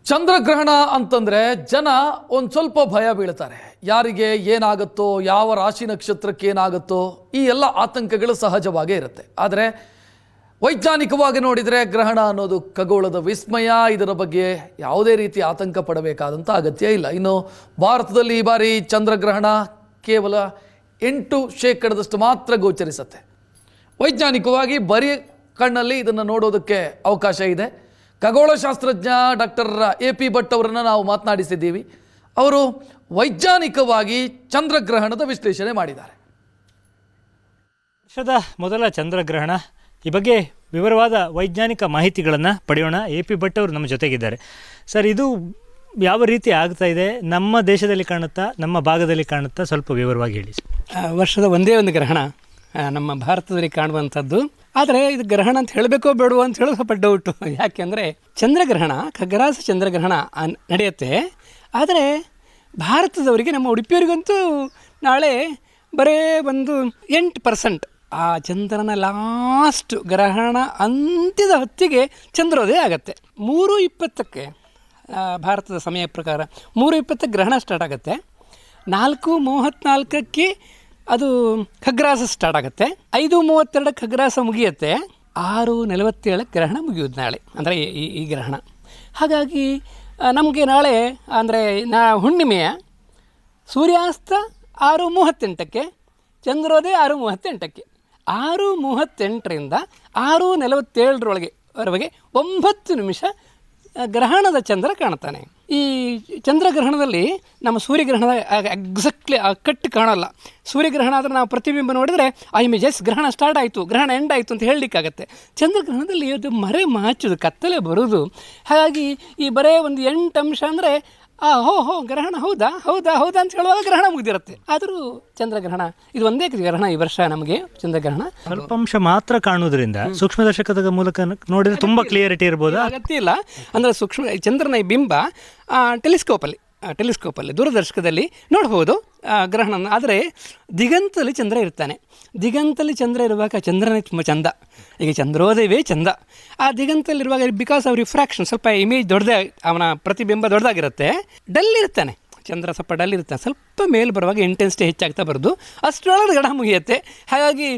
ಚಂದ್ರಗ್ರಹಣ ಅಂತಂದರೆ ಜನ ಒಂದು ಸ್ವಲ್ಪ ಭಯ ಬೀಳ್ತಾರೆ. ಯಾರಿಗೆ ಏನಾಗುತ್ತೋ, ಯಾವ ರಾಶಿ ನಕ್ಷತ್ರಕ್ಕೆ ಏನಾಗುತ್ತೋ, ಈ ಎಲ್ಲ ಆತಂಕಗಳು ಸಹಜವಾಗೇ ಇರುತ್ತೆ. ಆದರೆ ವೈಜ್ಞಾನಿಕವಾಗಿ ನೋಡಿದರೆ ಗ್ರಹಣ ಅನ್ನೋದು ಖಗೋಳದ ವಿಸ್ಮಯ. ಇದರ ಬಗ್ಗೆ ಯಾವುದೇ ರೀತಿ ಆತಂಕ ಪಡಬೇಕಾದಂಥ ಅಗತ್ಯ ಇಲ್ಲ. ಇನ್ನು ಭಾರತದಲ್ಲಿ ಈ ಬಾರಿ ಚಂದ್ರಗ್ರಹಣ ಕೇವಲ 8% ಮಾತ್ರ ಗೋಚರಿಸುತ್ತೆ. ವೈಜ್ಞಾನಿಕವಾಗಿ ಬರೀ ಕಣ್ಣಲ್ಲಿ ಇದನ್ನು ನೋಡೋದಕ್ಕೆ ಅವಕಾಶ ಇದೆ. ಖಗೋಳಶಾಸ್ತ್ರಜ್ಞ ಡಾಕ್ಟರ್ AP ಭಟ್ ಅವರನ್ನು ನಾವು ಮಾತನಾಡಿಸಿದ್ದೀವಿ. ಅವರು ವೈಜ್ಞಾನಿಕವಾಗಿ ಚಂದ್ರಗ್ರಹಣದ ವಿಶ್ಲೇಷಣೆ ಮಾಡಿದ್ದಾರೆ. ವರ್ಷದ ಮೊದಲ ಚಂದ್ರಗ್ರಹಣ, ಈ ಬಗ್ಗೆ ವಿವರವಾದ ವೈಜ್ಞಾನಿಕ ಮಾಹಿತಿಗಳನ್ನು ಪಡೆಯೋಣ. AP ಭಟ್ ಅವರು ನಮ್ಮ ಜೊತೆಗಿದ್ದಾರೆ. ಸರ್, ಇದು ಯಾವ ರೀತಿ ಆಗ್ತಾ ಇದೆ, ನಮ್ಮ ದೇಶದಲ್ಲಿ ಕಾಣುತ್ತಾ, ನಮ್ಮ ಭಾಗದಲ್ಲಿ ಕಾಣುತ್ತಾ, ಸ್ವಲ್ಪ ವಿವರವಾಗಿ ಹೇಳಿ. ವರ್ಷದ ಒಂದೇ ಒಂದು ಗ್ರಹಣ ನಮ್ಮ ಭಾರತದಲ್ಲಿ ಕಾಣುವಂಥದ್ದು. ಆದರೆ ಇದು ಗ್ರಹಣ ಅಂತ ಹೇಳಬೇಕೋ ಬೇಡವೋ ಅಂತ ಹೇಳೋ ಸ್ವಲ್ಪ ಡೌಟು. ಯಾಕೆಂದರೆ ಚಂದ್ರಗ್ರಹಣ, ಖಗ್ರಾಸ ಚಂದ್ರಗ್ರಹಣ ನಡೆಯುತ್ತೆ. ಆದರೆ ಭಾರತದವರಿಗೆ, ನಮ್ಮ ಉಡುಪಿಯವರಿಗಂತೂ ನಾಳೆ ಬರೀ ಒಂದು 8% ಆ ಚಂದ್ರನ ಲಾಸ್ಟ್ ಗ್ರಹಣ ಅಂತ್ಯದ ಹೊತ್ತಿಗೆ ಚಂದ್ರೋದಯ ಆಗುತ್ತೆ. 3:20ಕ್ಕೆ ಭಾರತದ ಸಮಯ ಪ್ರಕಾರ 3:20ಕ್ಕೆ ಗ್ರಹಣ ಸ್ಟಾರ್ಟ್ ಆಗುತ್ತೆ. 4:34ಕ್ಕೆ ಅದು ಖಗ್ರಾಸ ಸ್ಟಾರ್ಟ್ ಆಗುತ್ತೆ. 5:32 ಖಗ್ರಾಸ ಮುಗಿಯುತ್ತೆ. 6:47 ಗ್ರಹಣ ಮುಗಿಯೋದು ನಾಳೆ, ಅಂದರೆ ಈ ಗ್ರಹಣ. ಹಾಗಾಗಿ ನಮಗೆ ನಾಳೆ ಅಂದರೆ ಹುಣ್ಣಿಮೆಯ ಸೂರ್ಯಾಸ್ತ 6:38ಕ್ಕೆ, ಚಂದ್ರೋದಯ 6:38ಕ್ಕೆ. 6:38ರಿಂದ 6:47 ವರೆಗೆ 9 ನಿಮಿಷ ಗ್ರಹಣದ ಚಂದ್ರ ಕಾಣ್ತಾನೆ. ಈ ಚಂದ್ರಗ್ರಹಣದಲ್ಲಿ ನಮ್ಮ ಸೂರ್ಯಗ್ರಹಣದ ಎಕ್ಸಾಕ್ಟ್ಲಿ ಕಟ್ಟು ಕಾಣಲ್ಲ. ಸೂರ್ಯಗ್ರಹಣ ಆದರೆ ನಾವು ಪ್ರತಿಬಿಂಬ ನೋಡಿದ್ರೆ ಆ ಇಮೇಜಸ್ ಗ್ರಹಣ ಸ್ಟಾರ್ಟ್ ಆಯಿತು, ಗ್ರಹಣ ಎಂಡ್ ಆಯಿತು ಅಂತ ಹೇಳಲಿಕ್ಕಾಗತ್ತೆ. ಚಂದ್ರಗ್ರಹಣದಲ್ಲಿ ಅದು ಮರೆ ಮಾಚೋದು, ಕತ್ತಲೆ ಬರೋದು. ಹಾಗಾಗಿ ಈ ಬರೇ ಒಂದು 8 ಅಂಶ ಅಂದರೆ ಗ್ರಹಣ ಹೌದಾ ಅಂತ ಹೇಳುವಾಗ ಗ್ರಹಣ ಮುಗಿದಿರುತ್ತೆ. ಆದರೂ ಚಂದ್ರಗ್ರಹಣ ಇದು ಒಂದೇ ಗ್ರಹಣ ಈ ವರ್ಷ ನಮಗೆ. ಚಂದ್ರಗ್ರಹಣ ಸ್ವಲ್ಪ ಅಂಶ ಮಾತ್ರ ಕಾಣುವುದರಿಂದ ಸೂಕ್ಷ್ಮದರ್ಶಕದ ಮೂಲಕ ನೋಡಿದ್ರೆ ತುಂಬ ಕ್ಲಿಯರಿಟಿ ಇರ್ಬೋದು. ಅಗತ್ಯ ಇಲ್ಲ. ಅಂದರೆ ಚಂದ್ರನ ಈ ಬಿಂಬ ಟೆಲಿಸ್ಕೋಪಲ್ಲಿ ದೂರದರ್ಶಕದಲ್ಲಿ ನೋಡ್ಬೋದು ಗ್ರಹಣ. ಆದರೆ ದಿಗಂತದಲ್ಲಿ ಚಂದ್ರ ಇರ್ತಾನೆ. ದಿಗಂತಲ್ಲಿ ಚಂದ್ರ ಇರುವಾಗ ಚಂದ್ರನೇ ತುಂಬ ಚಂದ. ಈಗ ಚಂದ್ರೋದಯವೇ ಚಂದ. ಆ ದಿಗಂತಲ್ಲಿರುವಾಗ ಬಿಕಾಸ್ ಆಫ್ ರಿಫ್ರಾಕ್ಷನ್ ಸ್ವಲ್ಪ ಇಮೇಜ್ ಅವನ ಪ್ರತಿಬಿಂಬ ದೊಡ್ಡದಾಗಿರುತ್ತೆ. ಡಲ್ ಇರ್ತಾನೆ ಚಂದ್ರ, ಸ್ವಲ್ಪ ಡಲ್ ಇರ್ತಾನೆ. ಸ್ವಲ್ಪ ಮೇಲೆ ಬರುವಾಗ ಇಂಟೆನ್ಸಿಟಿ ಹೆಚ್ಚಾಗ್ತಾ ಬರೋದು, ಅಷ್ಟರೊಳಗೆ ಗ್ರಹಣ ಮುಗಿಯುತ್ತೆ. ಹಾಗಾಗಿ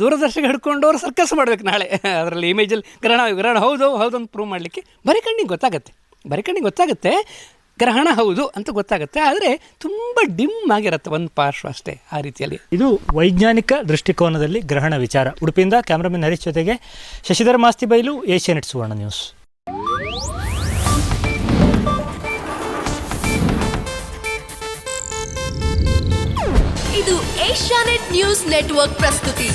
ದೂರದರ್ಶಕ ಹಿಡ್ಕೊಂಡವ್ರು ಸರ್ಕಸ್ ಮಾಡಬೇಕು ನಾಳೆ. ಅದರಲ್ಲಿ ಇಮೇಜಲ್ಲಿ ಗ್ರಹಣ ಹೌದು ಅಂತ ಪ್ರೂವ್ ಮಾಡಲಿಕ್ಕೆ ಬರೀ ಕಣ್ಣಿಗೆ ಗೊತ್ತಾಗುತ್ತೆ ಗ್ರಹಣ ಹೌದು ಅಂತ ಗೊತ್ತಾಗುತ್ತೆ. ಆದರೆ ತುಂಬ ಡಿಮ್ ಆಗಿರುತ್ತೆ ಒಂದು ಪಾರ್ಶ್ವ ಅಷ್ಟೇ. ಆ ರೀತಿಯಲ್ಲಿ ಇದು ವೈಜ್ಞಾನಿಕ ದೃಷ್ಟಿಕೋನದಲ್ಲಿ ಗ್ರಹಣ ವಿಚಾರ. ಉಡುಪಿಯಿಂದ ಕ್ಯಾಮ್ರಾಮನ್ ಹರೀಶ್ ಜೊತೆಗೆ ಶಶಿಧರ್ ಮಾಸ್ತಿ ಬೈಲು, ಏಷ್ಯಾನೆಟ್ ಸುವರ್ಣ ನ್ಯೂಸ್. ಇದು ಏಷ್ಯಾನೆಟ್ ನ್ಯೂಸ್ ನೆಟ್ವರ್ಕ್ ಪ್ರಸ್ತುತಿ.